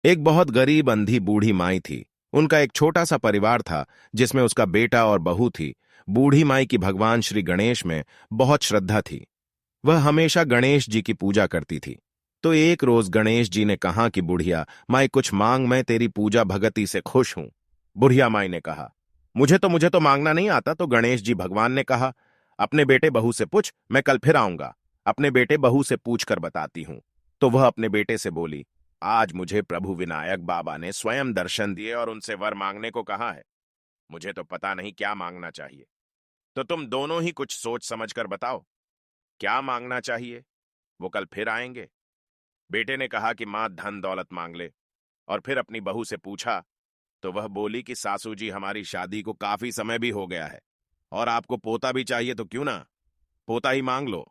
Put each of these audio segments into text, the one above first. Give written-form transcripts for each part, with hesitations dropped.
एक बहुत गरीब अंधी बूढ़ी माई थी। उनका एक छोटा सा परिवार था जिसमें उसका बेटा और बहू थी। बूढ़ी माई की भगवान श्री गणेश में बहुत श्रद्धा थी। वह हमेशा गणेश जी की पूजा करती थी। तो एक रोज गणेश जी ने कहा कि बुढ़िया माई कुछ मांग, मैं तेरी पूजा भगती से खुश हूं। बुढ़िया माई ने कहा, मुझे तो मांगना नहीं आता। तो गणेश जी भगवान ने कहा, अपने बेटे बहू से पूछ, मैं कल फिर आऊंगा। अपने बेटे बहू से पूछ कर बताती हूं। तो वह अपने बेटे से बोली, आज मुझे प्रभु विनायक बाबा ने स्वयं दर्शन दिए और उनसे वर मांगने को कहा है। मुझे तो पता नहीं क्या मांगना चाहिए। तो तुम दोनों ही कुछ सोच समझ कर बताओ, क्या मांगना चाहिए। वो कल फिर आएंगे। बेटे ने कहा कि मां धन दौलत मांग ले। और फिर अपनी बहू से पूछा तो वह बोली कि सासू जी, हमारी शादी को काफी समय भी हो गया है और आपको पोता भी चाहिए, तो क्यों ना पोता ही मांग लो।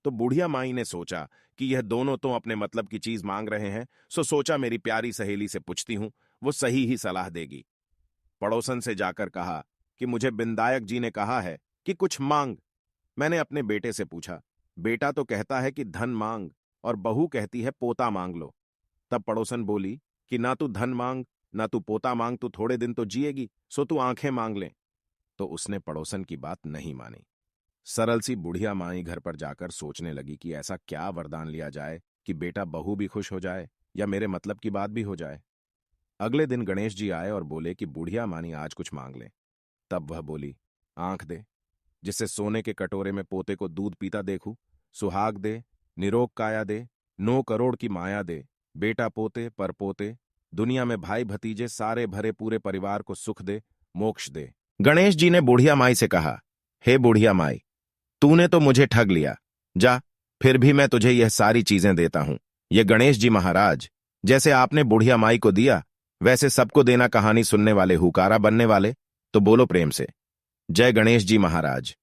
तो बुढ़िया माई ने सोचा कि यह दोनों तो अपने मतलब की चीज मांग रहे हैं, सो सोचा मेरी प्यारी सहेली से पूछती हूं, वो सही ही सलाह देगी। पड़ोसन से जाकर कहा कि मुझे बिंदायक जी ने कहा है कि कुछ मांग। मैंने अपने बेटे से पूछा, बेटा तो कहता है कि धन मांग और बहू कहती है पोता मांग लो। तब पड़ोसन बोली कि ना तू धन मांग ना तू पोता मांग, तू थोड़े दिन तो जिएगी, सो तू आंखें मांग ले। तो उसने पड़ोसन की बात नहीं मानी। सरल सी बुढ़िया माई घर पर जाकर सोचने लगी कि ऐसा क्या वरदान लिया जाए कि बेटा बहू भी खुश हो जाए या मेरे मतलब की बात भी हो जाए। अगले दिन गणेश जी आए और बोले कि बुढ़िया मानी आज कुछ मांग ले। तब वह बोली, आंख दे, जिससे सोने के कटोरे में पोते को दूध पीता देखूं। सुहाग दे, निरोग काया दे, 9 करोड़ की माया दे। बेटा पोते पर पोते, दुनिया में भाई भतीजे सारे भरे पूरे परिवार को सुख दे, मोक्ष दे। गणेश जी ने बुढ़िया माई से कहा, हे बुढ़िया माई, तूने तो मुझे ठग लिया। जा, फिर भी मैं तुझे यह सारी चीजें देता हूं। ये गणेश जी महाराज, जैसे आपने बुढ़िया माई को दिया वैसे सबको देना। कहानी सुनने वाले हुकारा बनने वाले तो बोलो प्रेम से, जय गणेश जी महाराज।